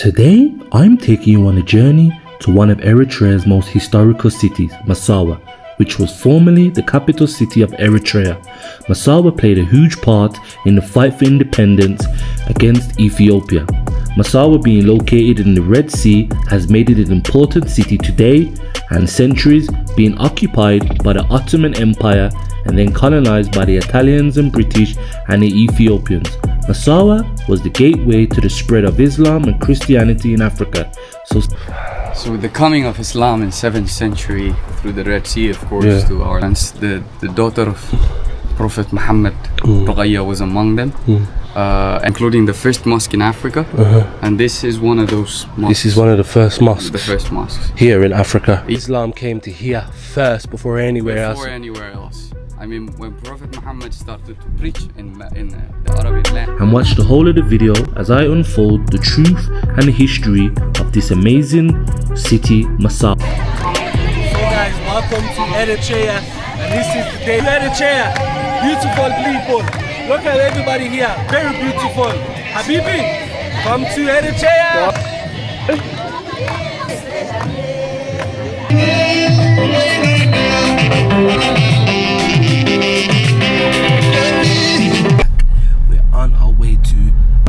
Today, I'm taking you on a journey to one of Eritrea's most historical cities, Massawa, which was formerly the capital city of Eritrea. Massawa played a huge part in the fight for independence against Ethiopia. Massawa, being located in the Red Sea, has made it an important city today, and centuries being occupied by the Ottoman Empire and then colonized by the Italians and British and the Ethiopians. Massawa was the gateway to the spread of Islam and Christianity in Africa. So the coming of Islam in 7th century through the Red Sea, of course, to our lands, the daughter of Prophet Muhammad, Ruqayya, was among them, including the first mosque in Africa. And this is one of those mosques. This is one of the first mosques. The first mosques. Here in Africa. Islam came to here first before anywhere else. Before anywhere else. I mean, when Prophet Muhammad started to preach in the Arabian land. And watch the whole of the video as I unfold the truth and the history of this amazing city, Massawa. So guys, welcome to Eritrea, and this is the day. Eritrea, beautiful people. Look at everybody here, very beautiful. Habibi, come to Eritrea. On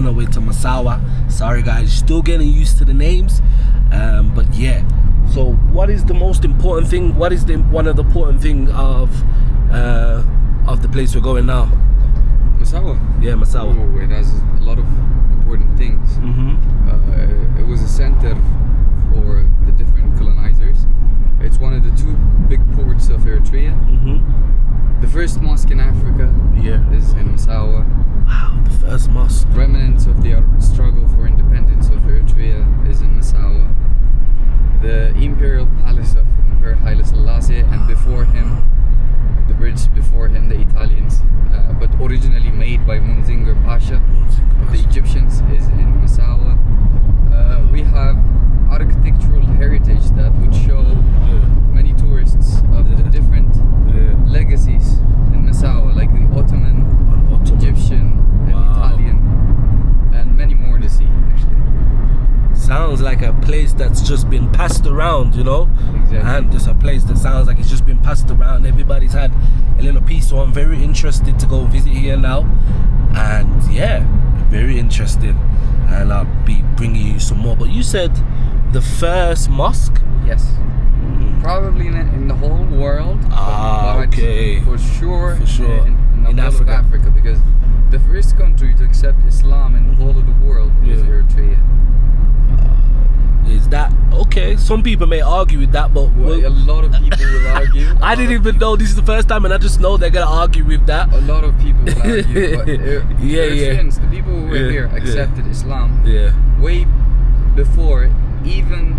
our way to Massawa. Sorry guys, still getting used to the names, but yeah. So what is the most important thing? What is one of the important thing of the place we're going now? Massawa? Yeah, Massawa. Oh, it has a lot of important things. It was a center for the different colonizers. It's one of the two big ports of Eritrea. The first mosque in Africa is in Massawa. Wow, the first mosque. Remnants of the struggle for independence of Eritrea is in Massawa. The Imperial Palace of Emperor Haile Selassie, and before him, the British before him, the Italians, but originally made by Munzinger Pasha of the Egyptians, is in Massawa. We have architectural heritage that would show many tourists of the different legacies in Massawa, like the Ottoman, Egyptian, and Italian, and many more to see, actually. Sounds like a place that's just been passed around, you know? Exactly. And just a place that sounds like it's just been passed around. Everybody's had a little piece, so I'm very interested to go visit here now. And yeah, very interesting. And I'll be bringing you some more. But you said the first mosque? Yes. Probably in the whole world. Okay. For sure. In the whole Africa. Of Africa, because the first country to accept Islam in the whole of the world is Eritrea. Is that okay? Some people may argue with that, but a lot of people will argue. I didn't even know this is the first time, and I just know they're gonna argue with that. A lot of people will argue. But Eritreans, the people who were here, accepted Islam way before, even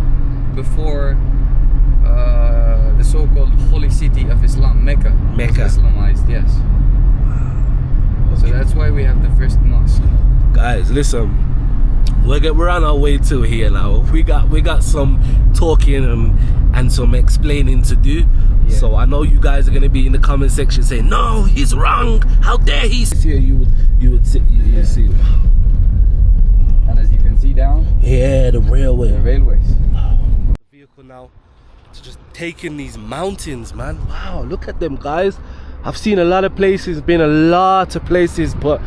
before the so-called holy city of Islam, Mecca. Was Islamized, yes. So that's why we have the first mosque. Guys, listen, we're on our way to here now. We got some talking and some explaining to do. So I know you guys are gonna be in the comment section saying, "No, he's wrong. How dare he?" Here you would see. And as you can see down, the railway. The railways. The vehicle now to just taking these mountains, man. Wow, look at them, guys. I've seen a lot of places, been a lot of places, but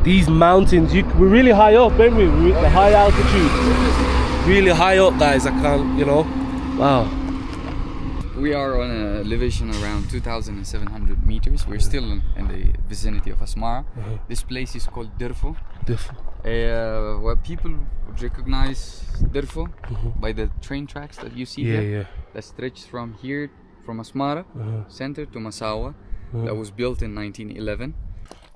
these mountains, we're really high up, aren't we? We're at the high altitude. Really high up, guys. I can't, wow. We are on an elevation around 2,700 meters. We're still in the vicinity of Asmara. This place is called Dirfo. Where people would recognize Dirfo by the train tracks that you see here. That stretch from here, from Asmara center to Massawa. That was built in 1911.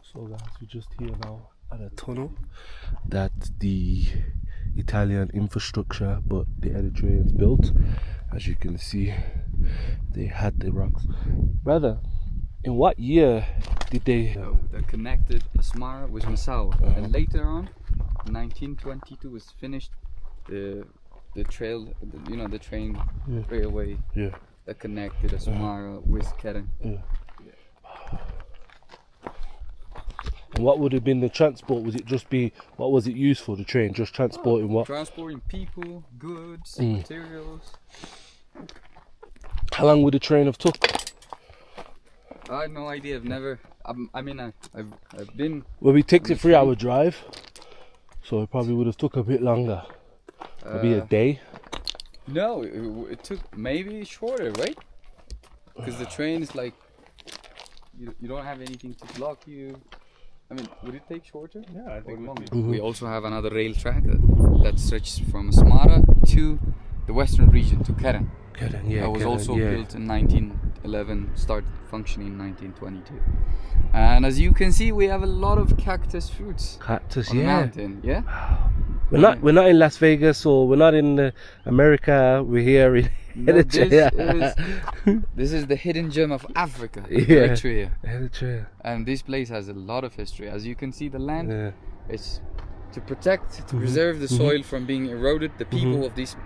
So guys, we're just here now at a tunnel that the Italian infrastructure, but the Eritreans built. As you can see, they had the rocks. Brother, in what year did they? That connected Asmara with Massawa, and later on, in 1922, was finished the trail, the train railway that connected Asmara with Keren. What would have been the transport? Was it just be, what was it used for, the train? Just transporting what? Transporting people, goods, materials. How long would the train have took? I had no idea. I've never. I've been. Well, we takes a 3-hour drive, so it probably would have took a bit longer. Maybe a day. No, it took maybe shorter, right? Because the train is like, you don't have anything to block you. I mean, would it take shorter? Yeah, I think longer. We also have another rail track that stretches from Asmara to the western region, to Keren. That was also built in 1911, started functioning in 1922. And as you can see, we have a lot of cactus fruits. Cactus, on the mountain, yeah. We're not in Las Vegas, or we're not in America. We're here in Eritrea. This is the hidden gem of Africa, Eritrea. And this place has a lot of history. As you can see, the land, it's to protect, to preserve the soil from being eroded. The people of this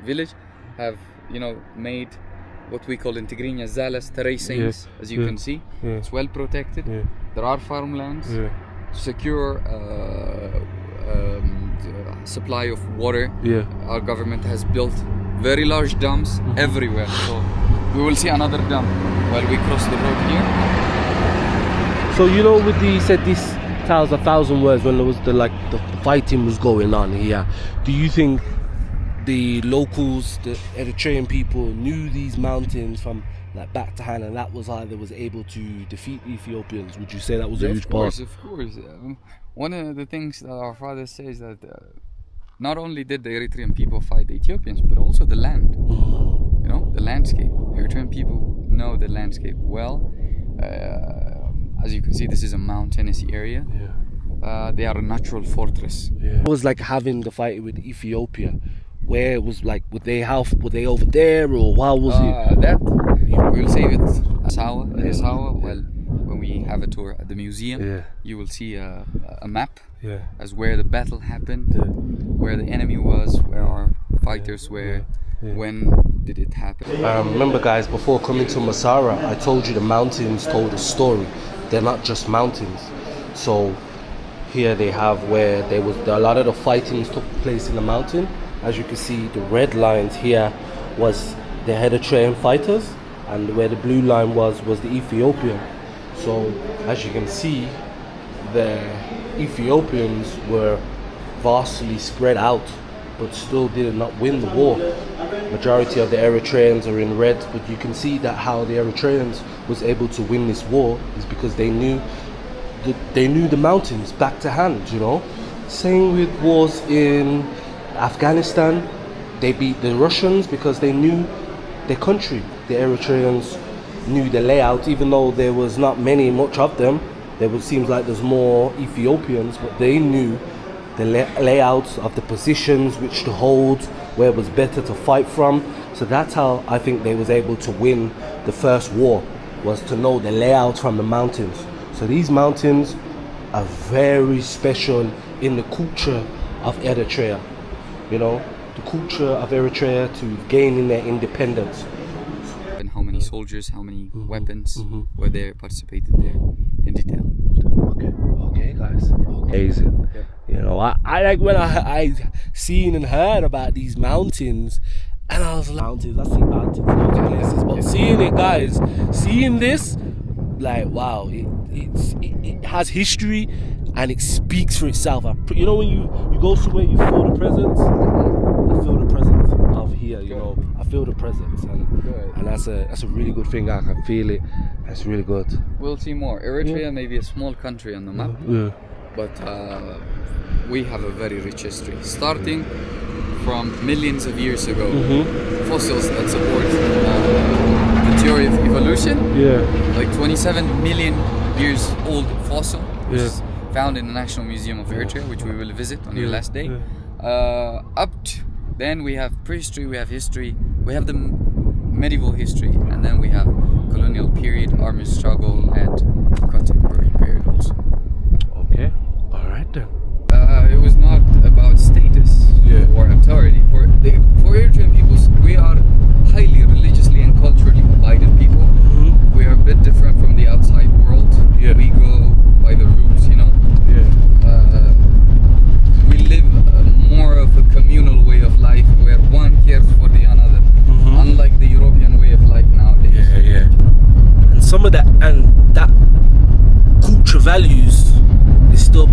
village have, made what we call in Tigrinya zalas, terracings, as you can see. It's well protected. There are farmlands. To secure supply of water, our government has built very large dams everywhere. So we will see another dam while we cross the road here. So with you said this tells 1,000 words when there was the fighting was going on here. Do you think the locals, the Eritrean people, knew these mountains from back to hand, and that was how they was able to defeat Ethiopians? Would you say that was a huge part? Of course. One of the things that our father says that not only did the Eritrean people fight the Ethiopians, but also the land. The landscape. Eritrean people know the landscape well. As you can see, this is a mountainous area. They are a natural fortress. It was like having the fight with Ethiopia. Where it was were they over there, or how was it? That we'll save it. Massawa. Well, when we have a tour at the museum, you will see a map as where the battle happened, where the enemy was, where our fighters were, when did it happen. Remember, guys, before coming to Massawa, I told you the mountains told a story. They're not just mountains. So here they have where a lot of the fightings took place in the mountain. As you can see, the red lines here was the Eritrean fighters, and where the blue line was the Ethiopian. So as you can see, the Ethiopians were vastly spread out, but still did not win the war. Majority of the Eritreans are in red, but you can see that how the Eritreans was able to win this war is because they knew the mountains back to hand. Same with wars in Afghanistan. They beat the Russians because they knew their country. The Eritreans knew the layout, even though there was not much of them. Seems like there's more Ethiopians, but they knew the layouts of the positions which to hold, where it was better to fight from. So that's how I think they was able to win the first war, was to know the layout from the mountains. So these mountains are very special in the culture of Eritrea. The culture of Eritrea to gaining their independence. And how many soldiers, how many weapons were there, participated there in detail. Okay, guys. Amazing. I like when I seen and heard about these mountains, and I was like, mountains. I see mountains in other places, but seeing this, wow, it has history. And it speaks for itself. When you go somewhere, you feel the presence. I feel the presence of here. I feel the presence, and that's a really good thing. I can feel it. That's really good. We'll see more. Eritrea may be a small country on the map, but we have a very rich history, starting from millions of years ago. Fossils that support the theory of evolution. Like 27 million years old fossil. Which is found in the National Museum of Eritrea, which we will visit on your last day. Then we have prehistory, we have history, we have the medieval history, and then we have colonial period, army struggle, and contemporary period also. Okay, all right then. It was not about status or authority. For Eritrean peoples, we are highly religiously and culturally abided people. We are a bit different from the outside world. We go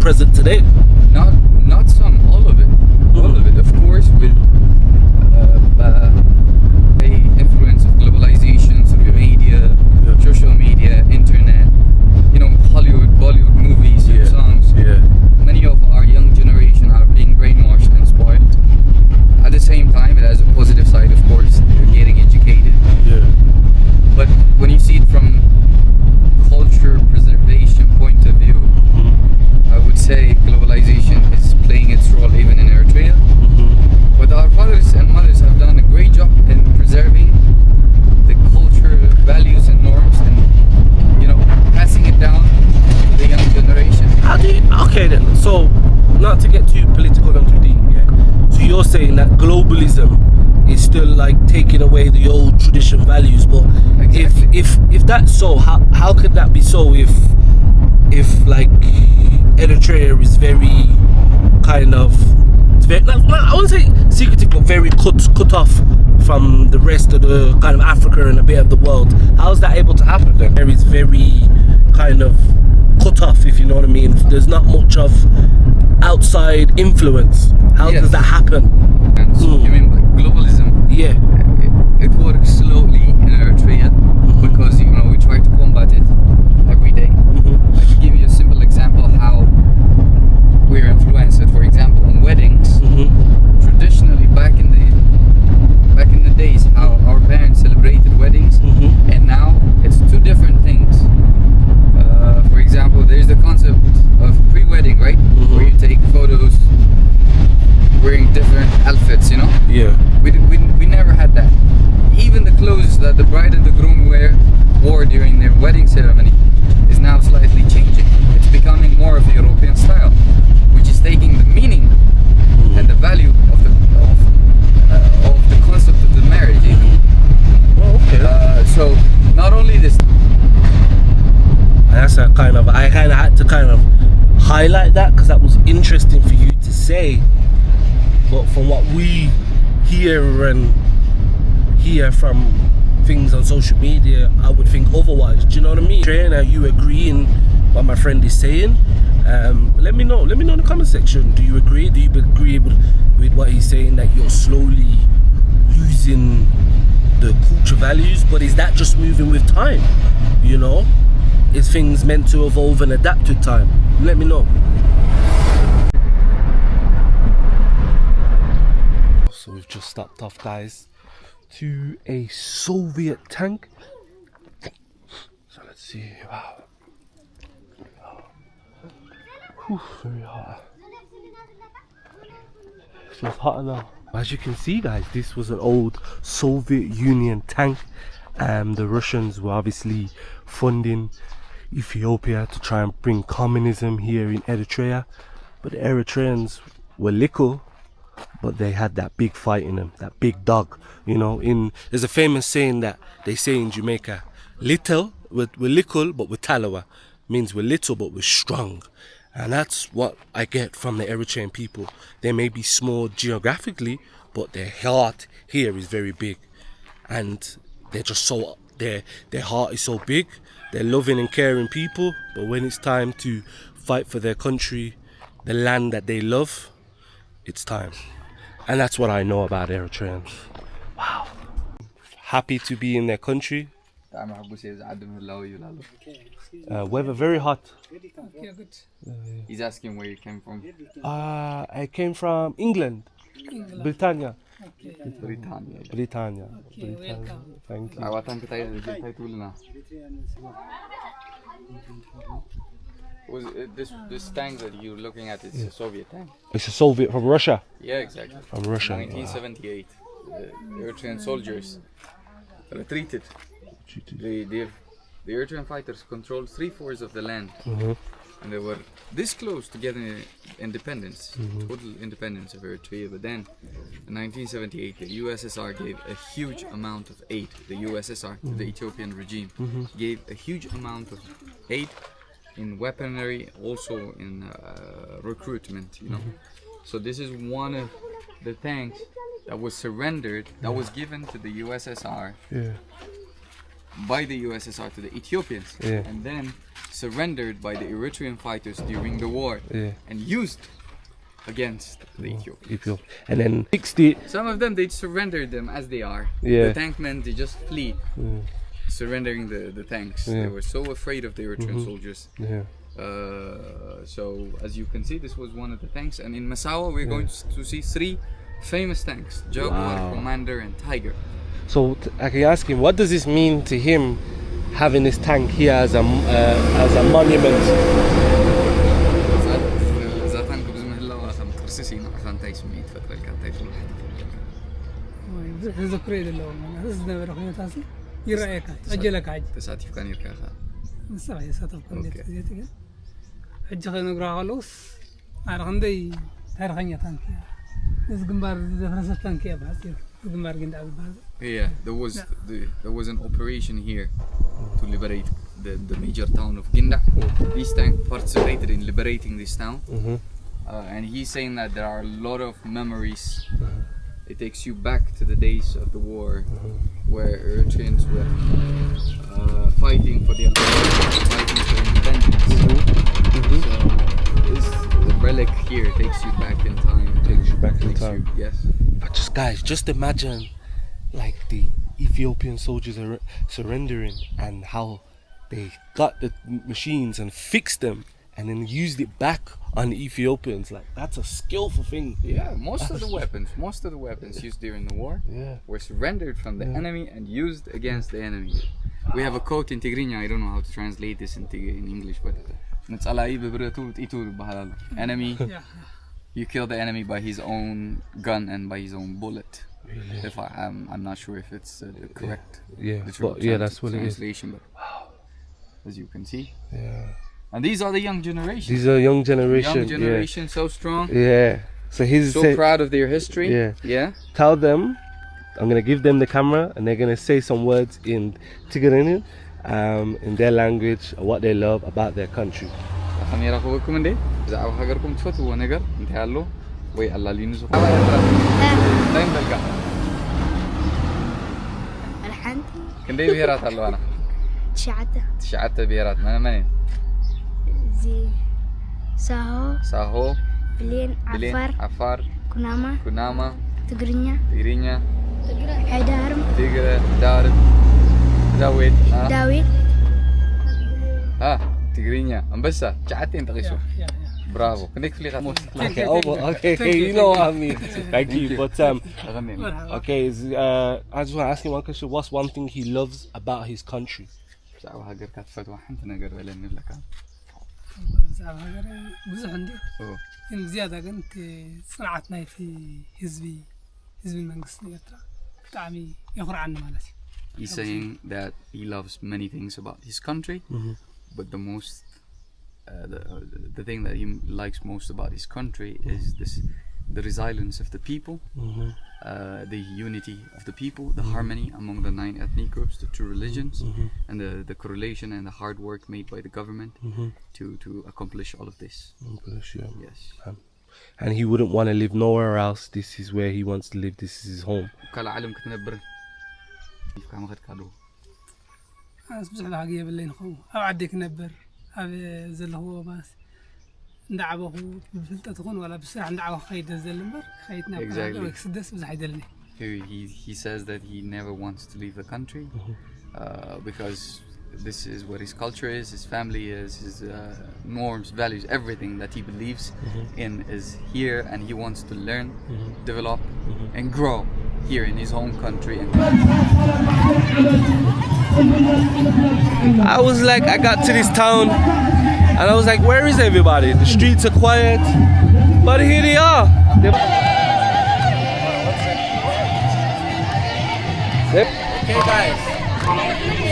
present today? Not some, all of it. All of it, of course, with the influence of globalization, social media, social media, internet, you know, Hollywood, Bollywood movies and songs. Many of our young generation are being brainwashed and spoiled. At the same time, it has a positive side, of course. They're getting educated. But when you see it from culture preservation point of view, I would say globalization is playing its role even in Eritrea. But our fathers and mothers have done a great job in preserving the culture, values and norms, and, you know, passing it down to the young generation. How do you, okay then, so not to get too political and too deep, so you're saying that globalism is still like taking away the old tradition values, but if that's so, how could that be so if like Eritrea is very kind of, it's very, I wouldn't say secretive, but very cut off from the rest of the kind of Africa and a bit of the world? How's that able to happen then? There is very kind of cut off, if you know what I mean. There's not much of outside influence. How does that happen? And so you mean by globalism? Yeah. It works slowly in Eritrea because, you know, we try to combat it every day. I can give you a simple example how we're influenced. For example, in weddings, traditionally back in the days, how our parents celebrated weddings, and now it's two different things. For example, there's the concept of pre-wedding, right? Where you take photos wearing different outfits, you know? We never had that. Even the clothes that the bride and the groom wore during their wedding ceremony is now slightly changing. It's becoming more of a European style, which is taking the meaning and the value of the concept of the marriage even. So not only this. That's a kind of, I kind of had to kind of highlight that because that was interesting for you to say. But from what we hear from things on social media, I would think otherwise. Do you know what I mean? Are you agreeing what my friend is saying? Let me know in the comment section. Do you agree? Do you agree with what he's saying, that you're slowly losing the culture values? But is that just moving with time? You know, is things meant to evolve and adapt with time? Let me know. So we've just stopped off, guys, to a Soviet tank. So let's see. Wow. Whew, very hot. It feels hotter now. As you can see, guys, this was an old Soviet Union tank. The Russians were obviously funding Ethiopia to try and bring communism here in Eritrea, but the Eritreans were little, but they had that big fight in them, that big dog. You know, there's a famous saying that they say in Jamaica, little, we're little but we're talawa, means we're little but we're strong. And that's what I get from the Eritrean people. They may be small geographically, but their heart here is very big, and they're just so, their heart is so big. They're loving and caring people, but when it's time to fight for their country, the land that they love, it's time. And that's what I know about Eritreans. Wow. Happy to be in their country. Weather very hot. Okay, good. He's asking where you came from. I came from England. Britannia. Okay. Britannia. Okay, welcome. Thank you. Was this tank that you're looking at is a Soviet tank? It's a Soviet from Russia. Yeah, exactly. From Russia. 1978. The Eritrean soldiers retreated. The Eritrean fighters controlled 3/4 of the land, and they were this close to getting independence, total independence of Eritrea. But then, in 1978, the USSR gave a huge amount of aid. The USSR, the Ethiopian regime, gave a huge amount of aid in weaponry, also in recruitment. You know, so this is one of the tanks that was surrendered, that was given to the USSR. Yeah. by the USSR to the Ethiopians, and then surrendered by the Eritrean fighters during the war, and used against the Ethiopians. And then 60. Some of them, they surrendered them as they are. Yeah. The tankmen, they just flee, surrendering the tanks. They were so afraid of the Eritrean soldiers. So as you can see, this was one of the tanks, and in Massawa we're going to see 3 famous tanks: Jaguar, Commander, and Tiger. So I can ask him, what does this mean to him, having this tank here as a monument? ذكري لله والله هذا نبرة خير تاسي يرأيك أجلك عج تساتيف كان يركا نسمع يساتف كان يركا حج خير نقرأ خلص أنا عندي تاريخية تانكية بس جنبار فرنسا تانكية بعد جنبار جند أبو بعد. Yeah, there was an operation here to liberate the major town of Ginda. This tank participated in liberating this town, and he's saying that there are a lot of memories. It takes you back to the days of the war, where Eritreans were fighting for the independence. So the relic here takes you back in time. Yes. But just guys, just imagine, like the Ethiopian soldiers are surrendering, and how they got the machines and fixed them, and then used it back on the Ethiopians. Like, that's a skillful thing. Yeah, most of the weapons used during the war were surrendered from the enemy and used against the enemy. We have a quote in Tigrinya, I don't know how to translate this in English, but enemy, you kill the enemy by his own gun and by his own bullet. Really? If I'm not sure if it's the correct that's what translation, it is. But as you can see. And these are the young generation. These are young generation. Young generation, so strong. Yeah. So he's so proud of their history. Yeah. Tell them, I'm gonna give them the camera, and they're gonna say some words in Tigrinya, in their language, what they love about their country. كندي بهيرات هلو أنا. تشعته بهيرات منين؟ زي ساهو بلين عفار كنامة تقرينيا تقرة دارب داويد تقرينيا أمبسا تشعتي أنت غيشو برافو كنيك فلي غموس okay you know what I mean. Thank you. But okay, I just want to ask him one question. What's one thing he loves about his country? بزح عندي إن زيادة كنت صنعتنا في حزب المنقسم إيرترا تعمي يخرج عنه مالتي. He's saying that he loves many things about his country, but the most the thing that he likes most about his country is the resilience of the people, the unity of the people, the harmony among the 9 ethnic groups, the 2 religions, and the correlation and the hard work made by the government to accomplish all of this. Yes. And he wouldn't want to live nowhere else. This is where he wants to live. This is his home. He says that he never wants to leave the country because this is what his culture is, his family is, his norms, values, everything that he believes in is here, and he wants to learn, develop, and grow here in his home country. I was like, I got to this town and I was like, where is everybody? The streets are quiet, but here they are. Okay guys,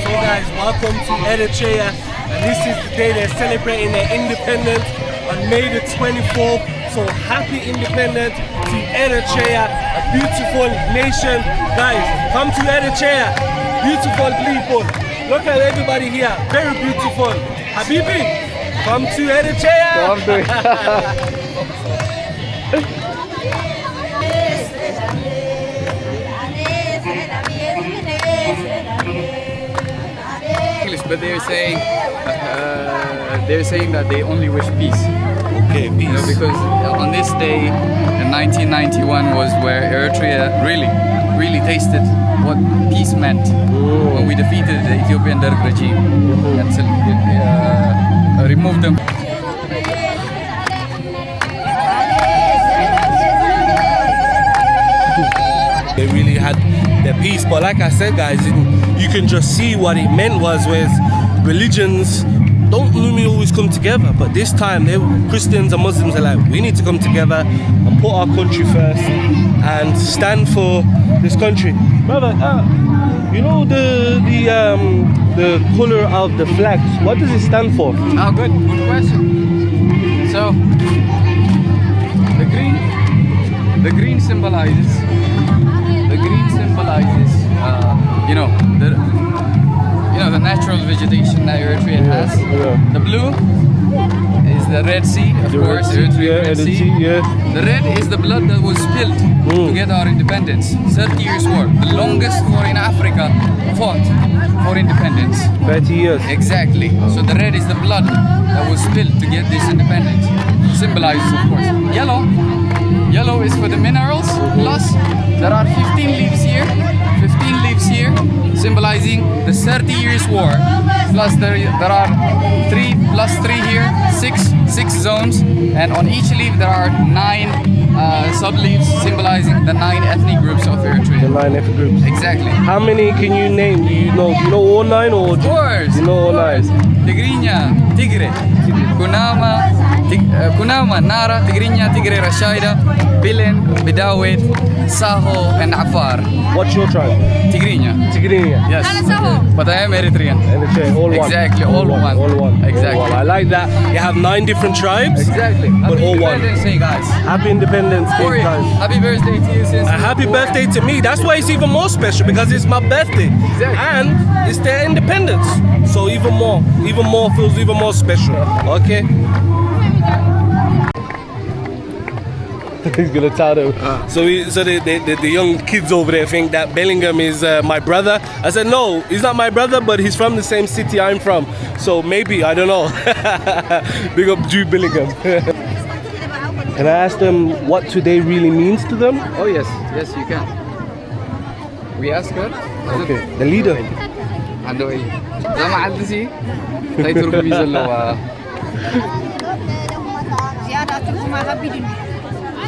so guys, welcome to Eritrea, and this is the day they're celebrating their independence on May the 24th. So happy independence to Eritrea, a beautiful nation. Guys, come to Eritrea, beautiful people. Look at everybody here, very beautiful. Habibi, come to Eritrea. but they're saying that they only wish peace. Okay, peace. You know, because on this day in 1991 was where Eritrea really tasted what peace meant when we defeated the Ethiopian Derg regime and removed them. They really had their peace, but like I said, guys, you can just see what it meant was with religions don't normally always come together, but this time Christians and Muslims are like, we need to come together and put our country first and stand for this country. Brother, you know the color of the flags, what does it stand for? Oh, good question. So the green symbolizes the natural vegetation that Eritrea has. The blue is the Red Sea, of course, Eritrea Red Sea. The red is the blood that was spilled to get our independence. 30 years war, the longest war in Africa fought for independence. 30 years. Exactly. So the red is the blood that was spilled to get this independence. Symbolizes, of course. Yellow is for the minerals. Plus, there are 15 leaves here. 15 leaves here, symbolizing the 30 years war. Plus there are 3 plus 3 here, 6 zones, and on each leaf there are 9 sub-leaves symbolizing the 9 ethnic groups of Eritrea. The 9 ethnic groups. Exactly. How many can you name? Do you know all 9 or? Of course. You know all 9. Tigrinya, Tigre, Kunama, Nara, Tigrinya, Tigre, Rashaida, Bilen, Bidawit, Saho, and Afar. What's your tribe? Tigrinya. Tigrinya. Yes. But I am Eritrean. Eritrea, all one. Exactly, all one. All one. Exactly. All one. I like that. You have 9 different tribes. Exactly. But Happy all one. Independence Day, guys. Happy Independence Day, guys. Happy birthday to you, since. Happy birthday to me. That's why it's even more special, because it's my birthday. Exactly. And it's their independence. So even more feels even more special. Okay? He's gonna tell them. So the young kids over there think that Bellingham is my brother. I said no, he's not my brother, but he's from the same city I'm from. So maybe, I don't know. Big up Jude Bellingham. Can I ask them what today really means to them? Oh yes, you can. We ask her. Okay, the leader. عنده ايه؟ زي ما عدسي تايتر بيزا اللي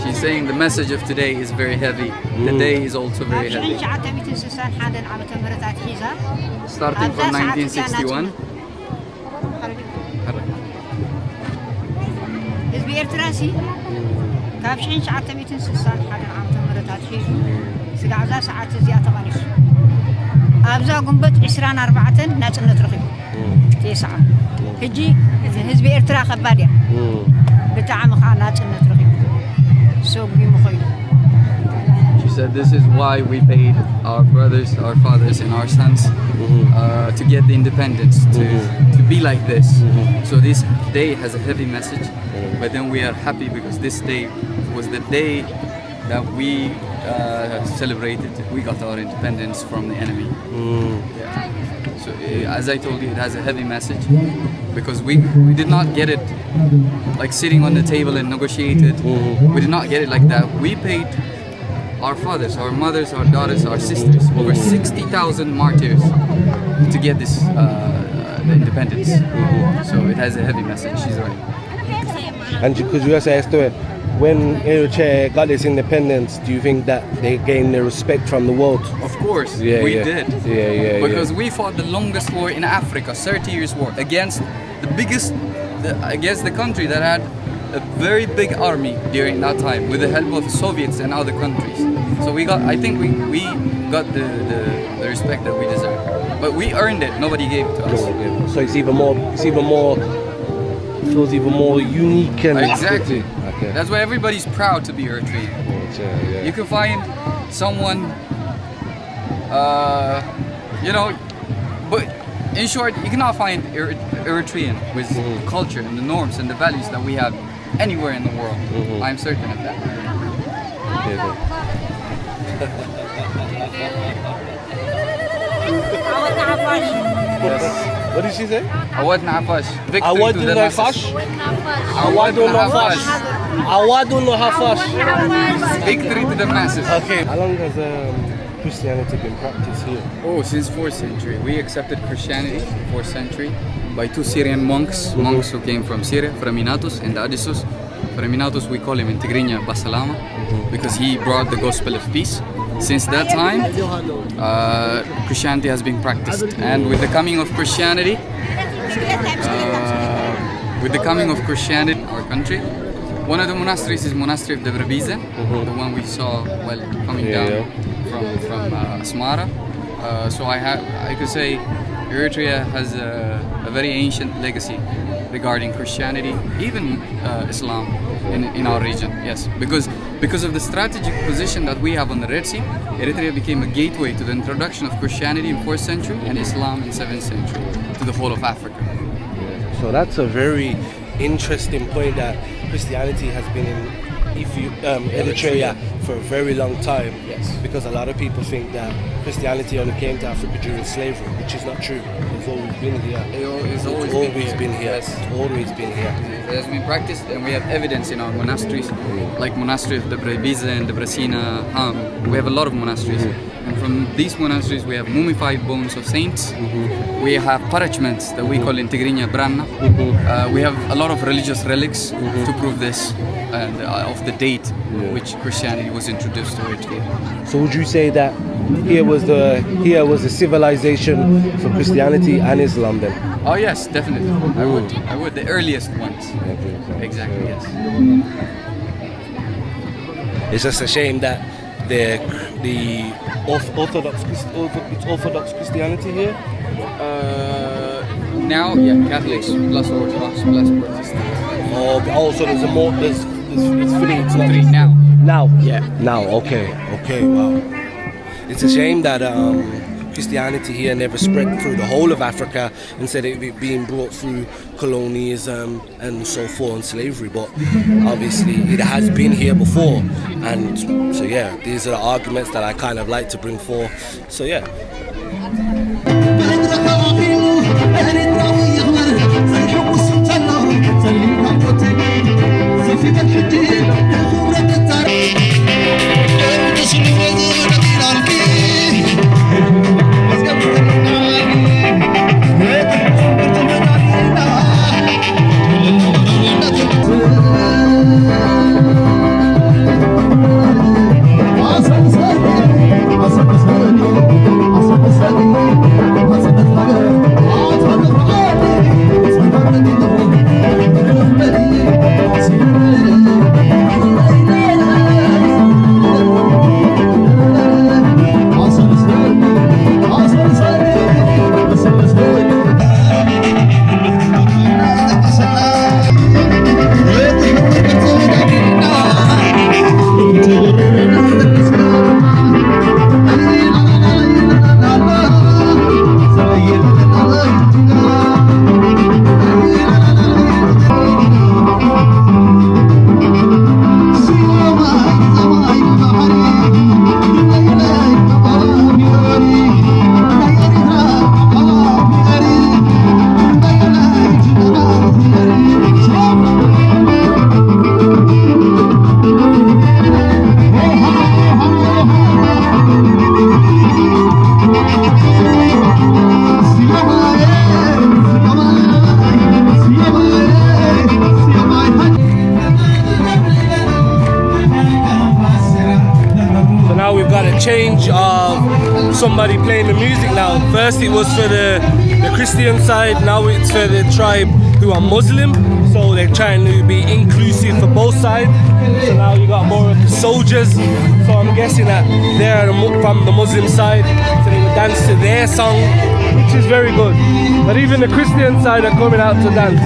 She's saying the message of today is very heavy. The day is also very heavy. Starting from 1961. ህዝቢ ኤርትራ ካብ 1961 ዓመተ ምህረታት ሒዙ ስጋዕዛ ሰዓት እዚኣ ተቐኒሱ ኣብዛ ጉንበት 24 ናጽነት ረኺቡ ተሰዓ ሕጂ ህዝቢ ኤርትራ ከባድ እያ ብጣዕሚ ከዓ ናጽነት ረኺቡ ሰጉሙ ኾይኑ She said this is why we paid our brothers, our fathers and our sons to get the independence, to be like this. So this day has a heavy message, but then we are happy because this day was the day that we celebrated. We got our independence from the enemy. Yeah. So as I told you, it has a heavy message because we did not get it like sitting on the table and negotiated. We did not get it like that. We paid our fathers, our mothers, our daughters, our sisters, over 60,000 martyrs to get this the independence. So it has a heavy message. She's right. And because you also asked her, when Eritrea got its independence, do you think that they gained their respect from the world? Of course, we did. Because we fought the longest war in Africa, 30 years war, against the biggest, against the country that had a very big army during that time, with the help of Soviets and other countries. So I think we got the respect that we deserve. But we earned it, nobody gave it to us. So it feels even more unique and exactly. Okay. That's why everybody's proud to be Eritrean. You can find someone, but in short, you cannot find Eritrean with the culture and the norms and the values that we have anywhere in the world. I'm certain of that. Yes. What did she say? Awad Nafash. Victory Awad to the masses. Nafash. Awad Nafash. Awad Nafash. Victory to the masses. Okay. How long has Christianity been practiced here? Oh, since 4th century. We accepted Christianity in 4th century by 2 Syrian monks. Monks who came from Syria, Framinatus and Adissus. Framinatus, we call him in Tigrinya Basalama, because he brought the gospel of peace. Since that time, Christianity has been practiced, and with the coming of Christianity, in our country, one of the monasteries is monastery of Debre Bizen, the one we saw coming down from Asmara. So I could say Eritrea has a very ancient legacy regarding Christianity, even Islam in our region. Yes, because of the strategic position that we have on the Red Sea, Eritrea became a gateway to the introduction of Christianity in 4th century and Islam in 7th century to the whole of Africa. So that's a very interesting point, that Christianity has been in Eritrea for a very long time. Yes. Because a lot of people think that Christianity only came to Africa during slavery, which is not true. It's always been here. It's always been here. Yes. It's always been here. It has been practiced, and we have evidence in our monasteries, like monastery of Debre Bizen, Debre Sina, Ham. We have a lot of monasteries. And from these monasteries, we have mummified bones of saints. We have parchments that we call in Tigrinya Branna. We have a lot of religious relics to prove this, and of the date which Christianity was introduced to Eritrea. So would you say that here was the civilization for Christianity and Islam then? Oh yes, definitely. I would. The earliest ones. Exactly. Yes. It's just a shame that the Orthodox Christianity here. Now, Catholics plus Orthodox plus Protestants. So there's three. It's not Three now. Now. Yeah. Now. Okay. Wow. It's a shame that Christianity here never spread through the whole of Africa, instead of it being brought through colonialism and so forth, and slavery. But obviously it has been here before, and so these are the arguments that I kind of like to bring forth. So change of somebody playing the music now. First it was for the Christian side, now it's for the tribe who are Muslim, so they're trying to be inclusive for both sides. So now you got more of the soldiers, so I'm guessing that they're from the Muslim side, so they would dance to their song, which is very good. But even the Christian side are coming out to dance.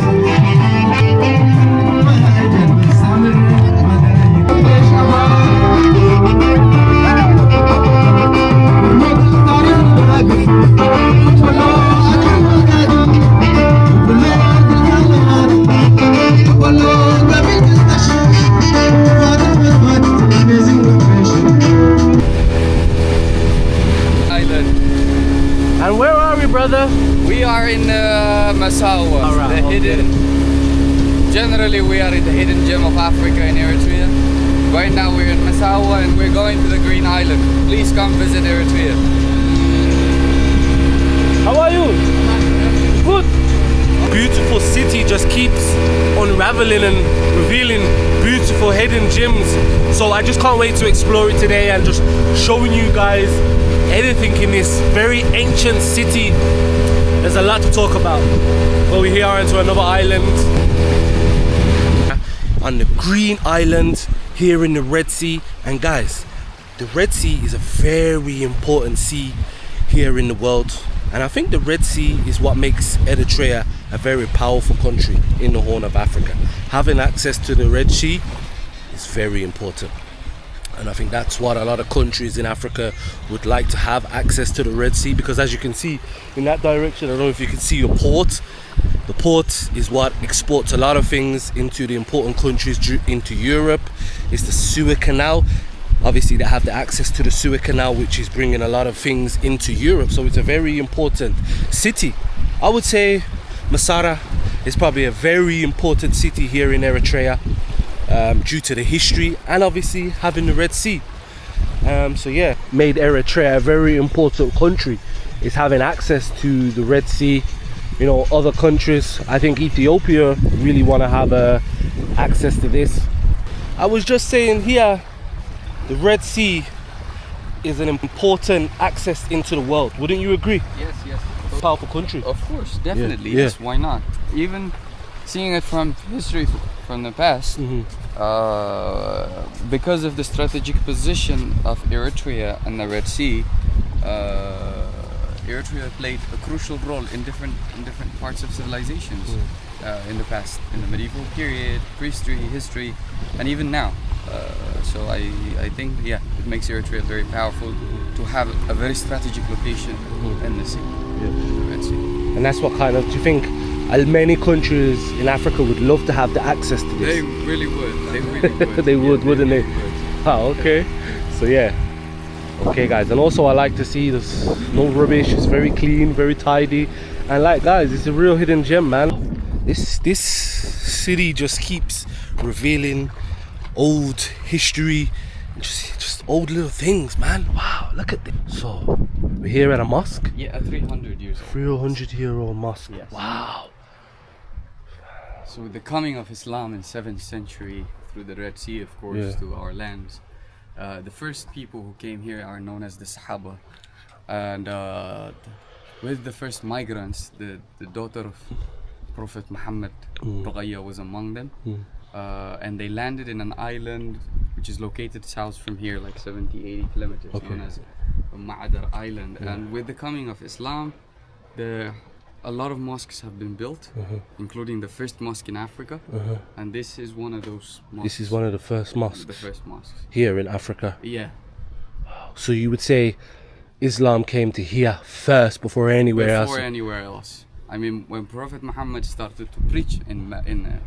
Island. And where are we, brother? We are in Massawa, Alright, the okay. hidden. Generally, we are in the hidden gem of Africa in Eritrea. Right now, we're in Massawa and we're going to the Green Island. Please come visit Eritrea. How are you? Good. Beautiful city just keeps unraveling and revealing beautiful hidden gems. So I just can't wait to explore it today and just showing you guys everything in this very ancient city. There's a lot to talk about. But we're here onto another island. On the Green Island here in the Red Sea. And guys, the Red Sea is a very important sea here in the world. And I think the Red Sea is what makes Eritrea a very powerful country in the Horn of Africa. Having access to the Red Sea is very important. And I think that's what a lot of countries in Africa would like to have, access to the Red Sea, because as you can see in that direction, I don't know if you can see a port. The port is what exports a lot of things into the important countries, into Europe. It's the Suez Canal. Obviously they have the access to the Suez Canal, which is bringing a lot of things into Europe. So it's a very important city. I would say Masara is probably a very important city here in Eritrea, due to the history and obviously having the Red Sea. So yeah, made Eritrea a very important country is having access to the Red Sea. You know, other countries, I think Ethiopia really want to have access to this. I was just saying here, the Red Sea is an important access into the world. Wouldn't you agree? Yes, yes. Powerful country. Of course, definitely. Yeah. Yes, why not? Even seeing it from history from the past, because of the strategic position of Eritrea and the Red Sea, Eritrea played a crucial role in different parts of civilizations in the past, in the medieval period, prehistory, history, and even now. So I think, yeah, it makes Eritrea very powerful to have a very strategic location in the sea, the Red Sea. And that's what kind of, do you think many countries in Africa would love to have the access to this? They really would. They really would. They would, wouldn't they? Would. Oh, okay. So yeah. Okay guys, and also I like to see there's no rubbish, it's very clean, very tidy. And like guys, it's a real hidden gem, man. This city just keeps revealing old history, just old little things, man. Wow, look at this. So we're here at a mosque. Yeah, a 300 years old. 300-year-old mosque. Yes. Wow. So with the coming of Islam in 7th century through the Red Sea, of course, to our lands, the first people who came here are known as the Sahaba. And with the first migrants, the daughter of Prophet Muhammad, Ruqayya, was among them. And they landed in an island which is located south from here, like 70-80 kilometers, known as Ma'adar Island. And with the coming of Islam, a lot of mosques have been built, including the first mosque in Africa. And this is one of those mosques. This is one of the first mosques. The first mosques. Here in Africa. Yeah. So you would say Islam came to here first before anywhere else? Before anywhere else. I mean, when Prophet Muhammad started to preach in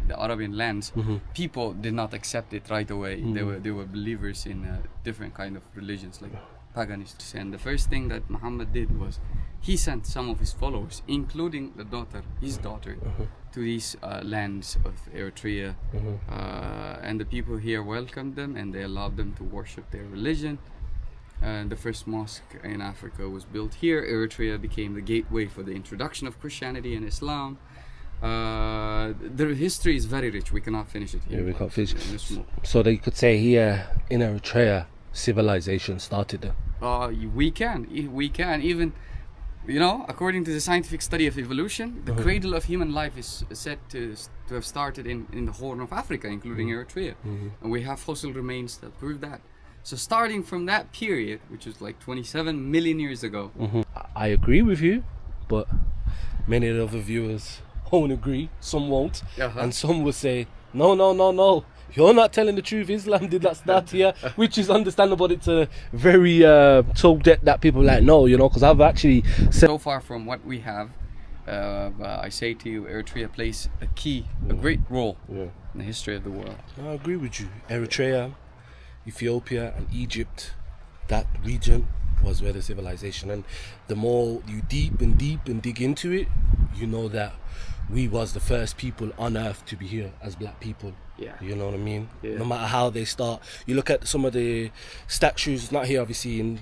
the Arabian lands, people did not accept it right away. They were believers in different kind of religions, like paganists. And the first thing that Muhammad did was he sent some of his followers, including his daughter, to these lands of Eritrea. And the people here welcomed them and they allowed them to worship their religion. And the first mosque in Africa was built here. Eritrea became the gateway for the introduction of Christianity and Islam. The history is very rich. We cannot finish it here. Yeah, we can't finish. So they could say here in Eritrea, civilization started there. We can even, according to the scientific study of evolution, the cradle of human life is said to have started in the Horn of Africa, including Eritrea, and we have fossil remains that prove that. So starting from that period, which is like 27 million years ago. I agree with you, but many of the other viewers won't agree, some won't, and some will say, no, you're not telling the truth, Islam did not start here, which is understandable. It's a very subject that people like, no, because I've actually said... So far from what we have, I say to you, Eritrea plays a great role in the history of the world. I agree with you. Eritrea, Ethiopia and Egypt, that region was where the civilization, and the more you deep and dig into it, you know that we was the first people on earth to be here as black people. Yeah. You know what I mean? Yeah. No matter how they start. You look at some of the statues, not here obviously, in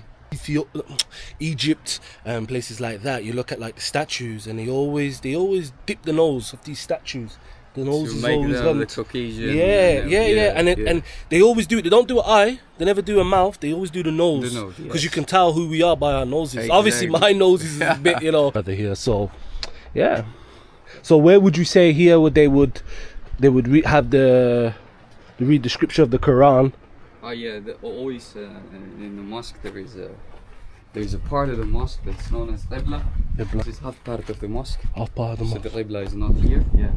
Egypt and places like that. You look at like the statues, and they always dip the nose of these statues. The nose is always the Caucasian. And they always do it. They don't do an eye. They never do a mouth. They always do the nose. Because you can tell who we are by our noses. Exactly. Obviously, my nose is a bit, other here. So, yeah. So where would you say here would they would have the read the scripture of the Quran? Oh yeah, always in the mosque there is a part of the mosque that's known as Qibla. This is half part of the mosque. Half part of the mosque. So the Qibla is not here. Yeah.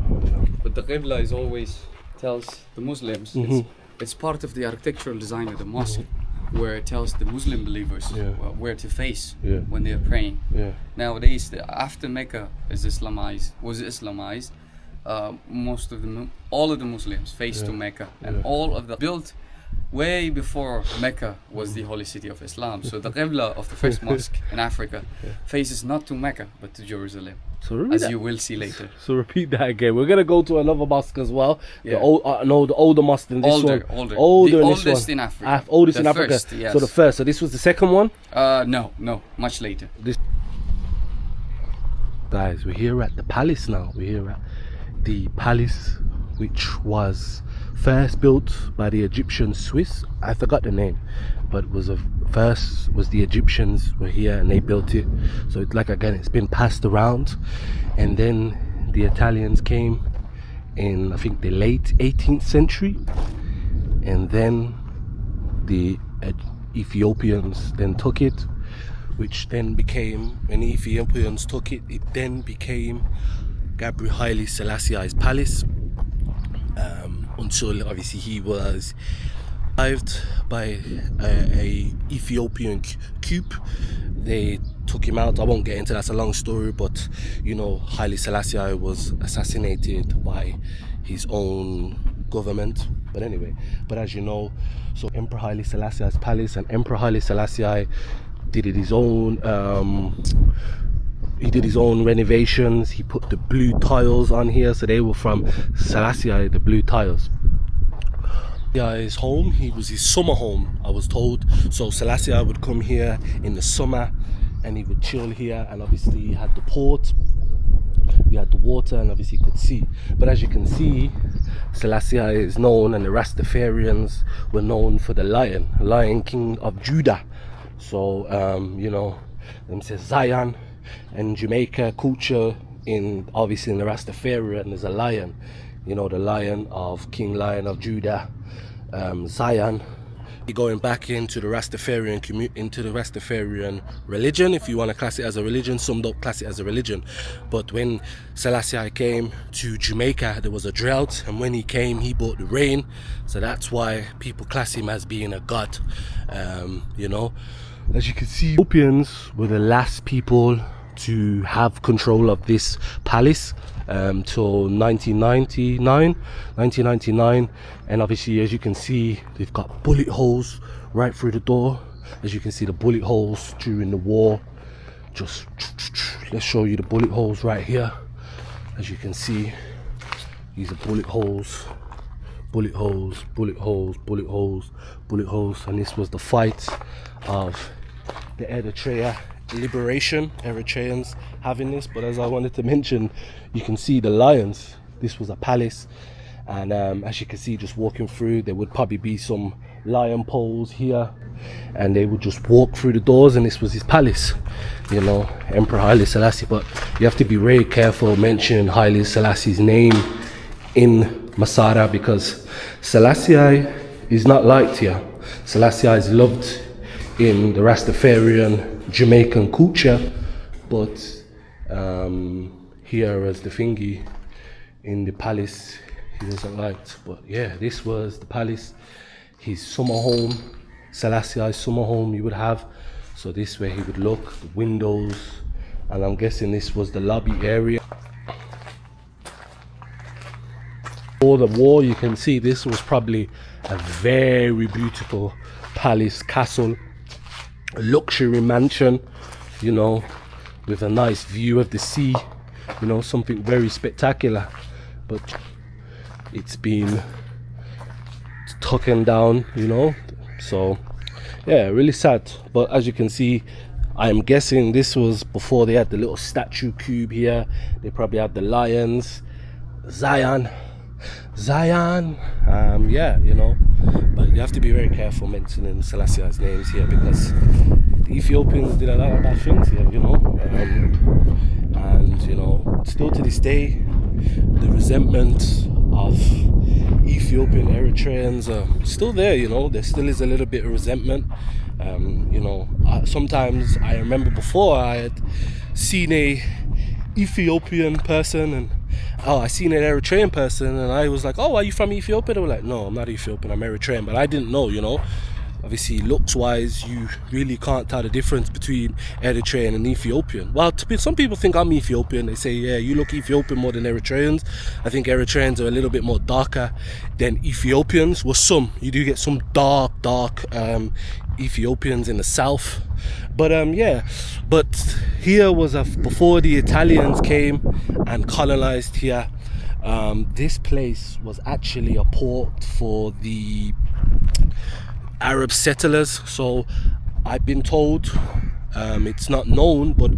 But the Qibla is always tells the Muslims. It's part of the architectural design of the mosque, where it tells the Muslim believers where to face when they're praying. Yeah. Nowadays, after Mecca was Islamized, all of the Muslims face to Mecca, and all of the built way before Mecca was the holy city of Islam. So the Qibla of the first mosque in Africa faces not to Mecca but to Jerusalem. So as you will see later. So repeat that again. We're gonna go to another mosque as well. Yeah. The older mosque than this one. Older. The oldest in Africa. Oldest in Africa. First, yes. So the first. So this was the second one. No, much later. Guys, we're here at the palace now. We're here at the palace, which was first built by the Egyptian Swiss. I forgot the name, but first was the Egyptians were here and they built it. So it's like, again, it's been passed around, and then the Italians came in, I think, the late 18th century, and then the Ethiopians then took it, which then became, when the Ethiopians took it, it then became Gabriel Haile Selassie's palace, until obviously he was arrived by a Ethiopian coup. They took him out. I won't get into that, it's a long story, but Haile Selassie was assassinated by his own government. But anyway, as you know, so Emperor Haile Selassie's palace, and Emperor Haile Selassie did his own renovations. He put the blue tiles on here, so they were from Selassie, the blue tiles. Yeah, his home, he was his summer home, I was told. So Selassie would come here in the summer and he would chill here, and obviously he had the port, we had the water, and obviously you could see. But as you can see, Selassie is known, and the Rastafarians were known for the Lion King of Judah. So them says Zion, and Jamaica culture, obviously in the Rastafarian there's a lion, the lion of King Lion of Judah, Zion. Going back into the Rastafarian religion, if you want to class it as a religion. Some don't class it as a religion, but when Selassie came to Jamaica, there was a drought, and when he came, he brought the rain. So that's why people class him as being a god. As you can see, Ethiopians were the last people to have control of this palace till 1999, and obviously, as you can see, they've got bullet holes right through the door. As you can see, the bullet holes during the war. Just let's show you the bullet holes right here. As you can see, these are bullet holes, bullet holes, bullet holes, bullet holes, bullet holes, and this was the fight of the Eritrea liberation, Eritreans having this. But as I wanted to mention, you can see the lions. This was a palace, and as you can see, just walking through, there would probably be some lion poles here, and they would just walk through the doors, and this was his palace, Emperor Haile Selassie. But you have to be very careful mentioning Haile Selassie's name in Masada, because Selassie is not liked here. Selassie is loved in the Rastafarian Jamaican culture, but here as the thingy in the palace, he wasn't liked. But yeah, this was the palace, his summer home, Selassie's summer home you would have. So this way he would look, the windows, and I'm guessing this was the lobby area. For the wall, you can see this was probably a very beautiful palace, castle, a luxury mansion, with a nice view of the sea. you know, something very spectacular, but it's been taken down, you know. So yeah, really sad. But as you can see, I'm guessing this was before they had the little statue cube here. They probably had the lions, Zion, yeah, you know. But you have to be very careful mentioning Selassie's names here, because the Ethiopians did a lot of bad things here, you know. And you know, still to this day, the resentment of Ethiopian Eritreans are still there, you know. There still is a little bit of resentment. You know, sometimes I remember before I had seen a Ethiopian person and I seen an Eritrean person, and I was like, oh, are you from Ethiopia? They were like, no, I'm not Ethiopian, I'm Eritrean. But I didn't know, you know. Obviously, looks wise, you really can't tell the difference between Eritrean and Ethiopian. Well, some people think I'm Ethiopian. They say, yeah, you look Ethiopian more than Eritreans. I think Eritreans are a little bit more darker than Ethiopians. Well, you do get some dark Ethiopians in the south. But yeah, but here was before the Italians came and colonized here. This place was actually a port for the Arab settlers. So I've been told, it's not known, but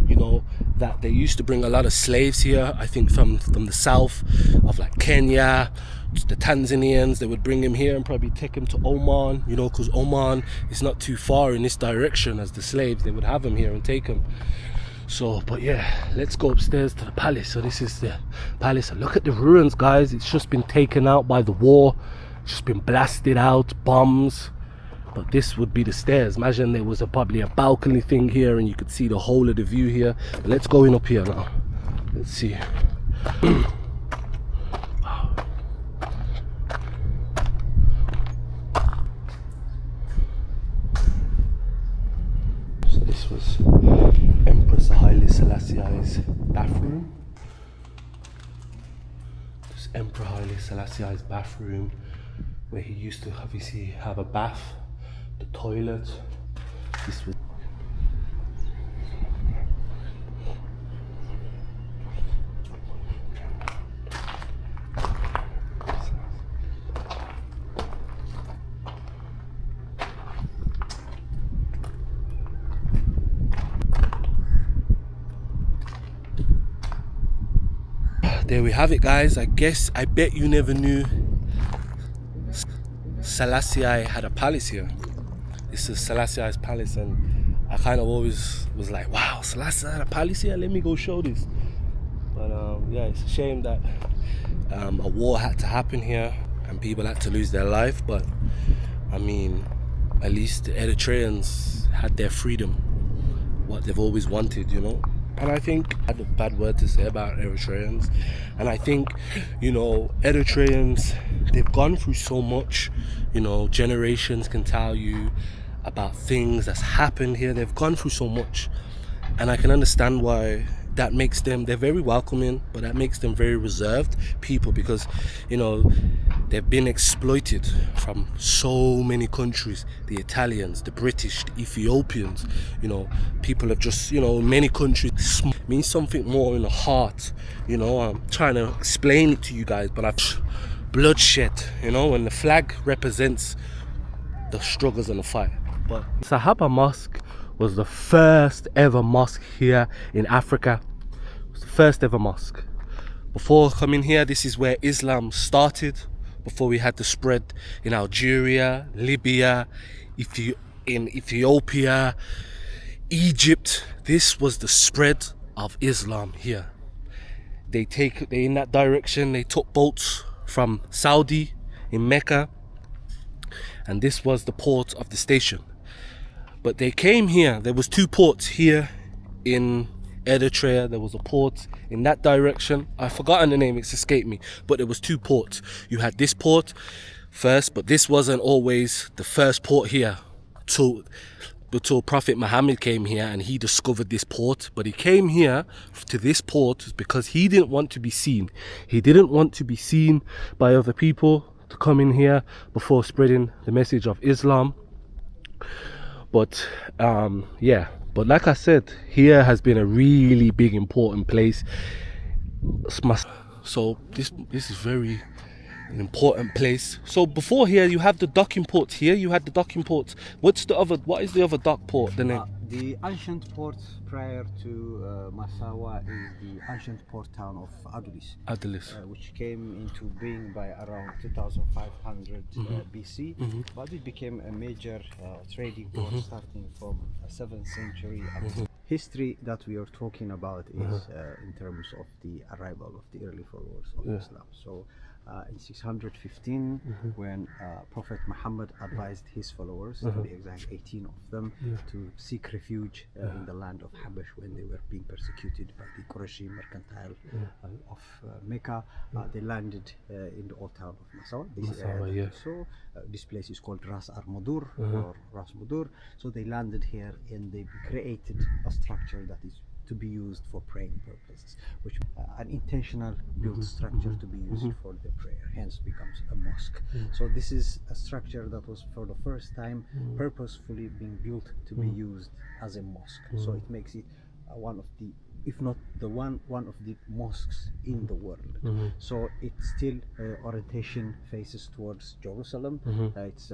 you know, that they used to bring a lot of slaves here, I think from the south of like Kenya, the Tanzanians. They would bring him here and probably take him to Oman, you know, because Oman is not too far in this direction as the slaves. They would have him here and take him. So, but yeah, let's go upstairs to the palace. So this is the palace, and look at the ruins, guys. It's just been taken out by the war, just been blasted out, bombs. But this would be the stairs. Imagine there was probably a balcony thing here and you could see the whole of the view here. But let's go in up here now. Let's see. So this was Empress Haile Selassie's bathroom. This Emperor Haile Selassie's bathroom, where he used to obviously have a bath, the toilet. This was there we have it, guys. I bet you never knew Selassie had a palace here. This is Selassie's palace, and I kind of always was like, wow, Selassie had a palace here, let me go show this. But yeah, it's a shame that a war had to happen here and people had to lose their life. But I mean, at least the Eritreans had their freedom, what they've always wanted, you know. And I think I had a bad word to say about Eritreans. And I think, you know, Eritreans, they've gone through so much, you know, generations can tell you about things that's happened here. They've gone through so much. And I can understand why that makes them, they're very welcoming, but that makes them very reserved people, because, you know, they've been exploited from so many countries. The Italians, the British, the Ethiopians, you know, people have just, you know, many countries means something more in the heart, you know. I'm trying to explain it to you guys, but bloodshed, you know, and the flag represents the struggles and the fight. But Sahaba Mosque was the first ever mosque here in Africa. It was the first ever mosque. Before coming here, this is where Islam started. Before we had the spread in Algeria, Libya, in Ethiopia, Egypt. This was the spread of Islam here. They in that direction, they took boats from Saudi in Mecca, and this was the port of the station. But they came here. There was two ports here in Eritrea. There was a port in that direction. I've forgotten the name, it's escaped me. But there was two ports. You had this port first, but this wasn't always the first port here. Until Prophet Muhammad came here and he discovered this port. But he came here to this port because he didn't want to be seen. He didn't want to be seen by other people to come in here before spreading the message of Islam. But yeah, But like I said, here has been a really big important place. So this is very an important place. So before here you have the docking ports here. You had the docking ports. What is the other dock port? The name? The ancient port prior to Massawa is the ancient port town of Adulis, which came into being by around 2500 BC, but it became a major trading port starting from 7th century. History that we are talking about is in terms of the arrival of the early followers of Islam. So in 615, when Prophet Muhammad advised his followers, to be exact 18 of them, to seek refuge in the land of Habash when they were being persecuted by the Qurayshi mercantile of Mecca, they landed in the old town of Massawa. So this place is called Ras Armadur or Ras Mudur. So they landed here and they created a structure that is to be used for praying purposes, which an intentional built structure to be used for the prayer, hence becomes a mosque. So this is a structure that was for the first time purposefully being built to be used as a mosque. So it makes it one of the, if not the one of the mosques in the world. So it's still orientation faces towards Jerusalem. It's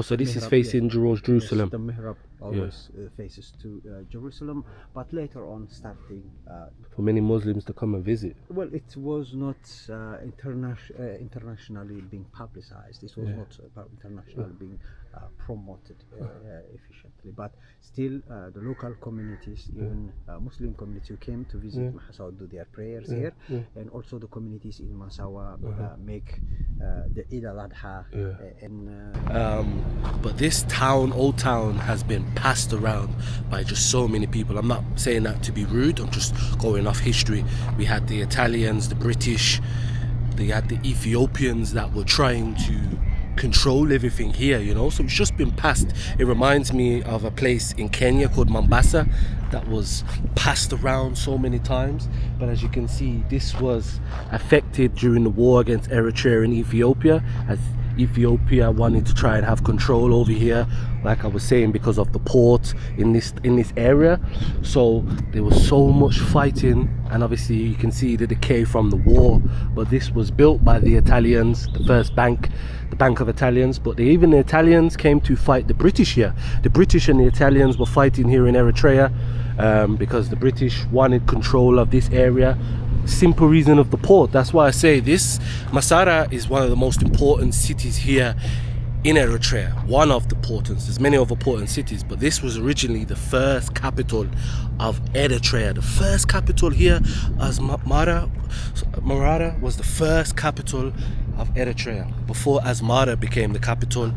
so this is facing Jerusalem. Yes, the mihrab always faces to Jerusalem, but later on starting for many Muslims to come and visit. Well, it was not internationally being publicized. It was not internationally being promoted efficiently, but still the local communities, even Muslim communities who came to visit Massawa, do their prayers here, and also the communities in Massawa make the Eid al-Adha. But this town, old town, has been passed around by just so many people. I'm not saying that to be rude, I'm just going off history. We had the Italians, the British, they had the Ethiopians that were trying to control everything here, you know, so it's just been passed. It reminds me of a place in Kenya called Mombasa that was passed around so many times. But as you can see, this was affected during the war against Eritrea and Ethiopia, as Ethiopia wanted to try and have control over here, like I was saying, because of the port in this area. So there was so much fighting, and obviously you can see the decay from the war. But this was built by the Italians, the first bank, the Bank of Italians. But even the Italians came to fight the British here. The British and the Italians were fighting here in Eritrea because the British wanted control of this area. Simple reason of the port. That's why I say this Massawa is one of the most important cities here in Eritrea. One of the important, there's many other important cities, but this was originally the first capital of Eritrea. The first capital here, as Marara was the first capital of Eritrea before Asmara became the capital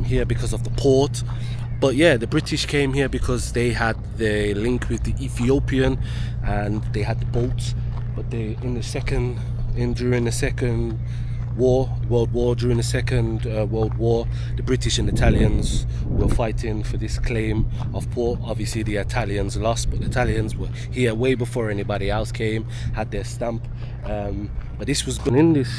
here because of the port. But yeah, the British came here because they had the link with the Ethiopian and they had the boats. But they during the second World War, the British and Italians were fighting for this claim of port. Obviously the Italians lost, but the Italians were here way before anybody else came, had their stamp. But this was in this,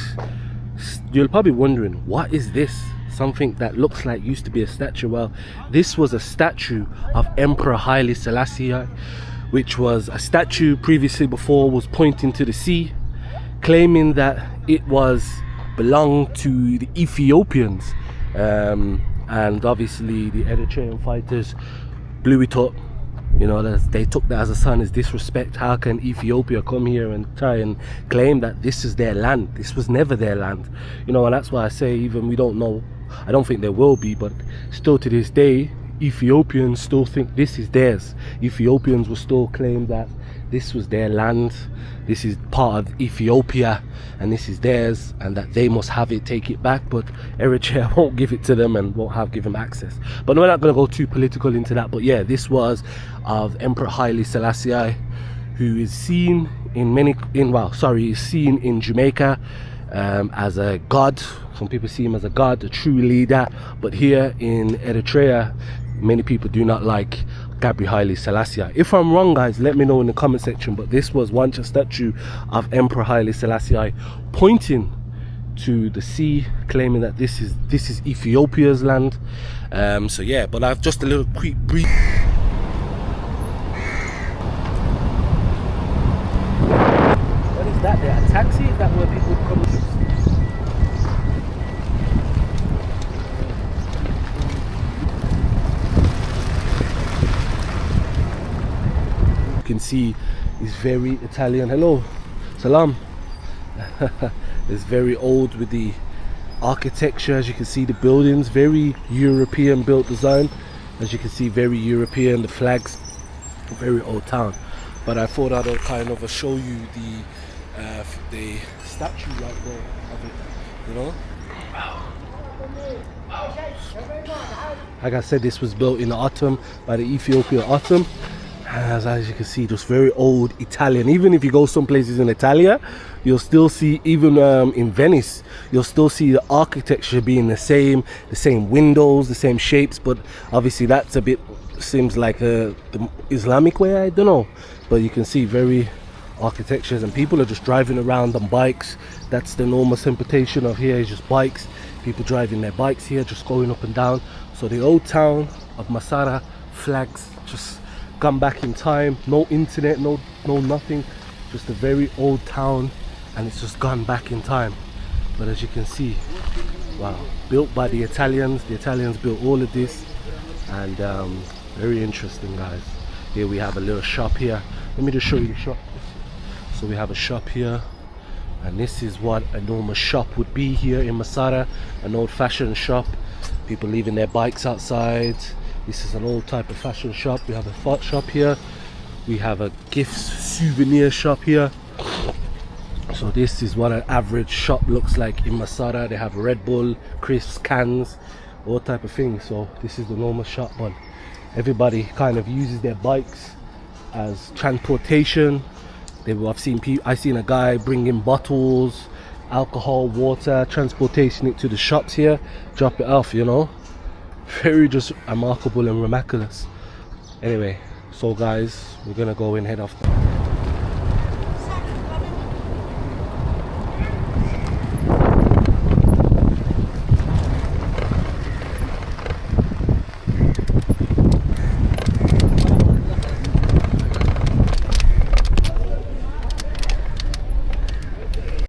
you're probably wondering, what is this? Something that looks like used to be a statue. Well, this was a statue of Emperor Haile Selassie, which was a statue previously before was pointing to the sea, claiming that it belonged to the Ethiopians, and obviously the Eritrean fighters blew it up. You know, they took that as a sign of disrespect. How can Ethiopia come here and try and claim that this is their land? This was never their land. You know, and that's why I say, even we don't know, I don't think there will be, but still to this day, Ethiopians still think this is theirs. Ethiopians will still claim that this was their land, this is part of Ethiopia and this is theirs, and that they must have it, take it back. But Eritrea won't give it to them and won't give them access. But we're not going to go too political into that. But yeah, this was of Emperor Haile Selassie, who is seen seen in Jamaica as a god. Some people see him as a god, a true leader. But here in Eritrea, many people do not like Gabriel Haile Selassie. If I'm wrong, guys, let me know in the comment section. But this was once a statue of Emperor Haile Selassie pointing to the sea, claiming that this is Ethiopia's land. So yeah, but I've just a little quick brief. that there? A taxi? Is that where people come to? You can see it's very Italian. Hello, salam. It's very old with the architecture. As you can see, the buildings very European built design. As you can see, very European. The flags, very old town. But I thought I'd kind of show you the statue right there of it. You know. Like I said, this was built in the autumn by the Ethiopian autumn. As you can see, just very old Italian. Even if you go some places in Italia, you'll still see, even in Venice, you'll still see the architecture being the same windows, the same shapes. But obviously that's a bit, seems like the Islamic way, I don't know. But you can see very architectures, and people are just driving around on bikes. That's the normal interpretation of here, is just bikes. People driving their bikes here, just going up and down. So the old town of Masara, flags, just gone back in time. No internet, no nothing, just a very old town, and it's just gone back in time. But as you can see, wow, built by the Italians built all of this. And very interesting, guys. Here we have a little shop here. Let me just show you the shop. So we have a shop here, and this is what a normal shop would be here in Masara, an old-fashioned shop. People leaving their bikes outside. This is an old type of fashion shop. We have a fart shop here. We have a gifts souvenir shop here. So this is what an average shop looks like in Masara. They have Red Bull, crisps, cans, all type of things. So this is the normal shop, but everybody kind of uses their bikes as transportation. I've seen a guy bringing bottles, alcohol, water, transportation it to the shops here, drop it off, you know. Very just remarkable and miraculous. Anyway, so guys, we're gonna go and head off now.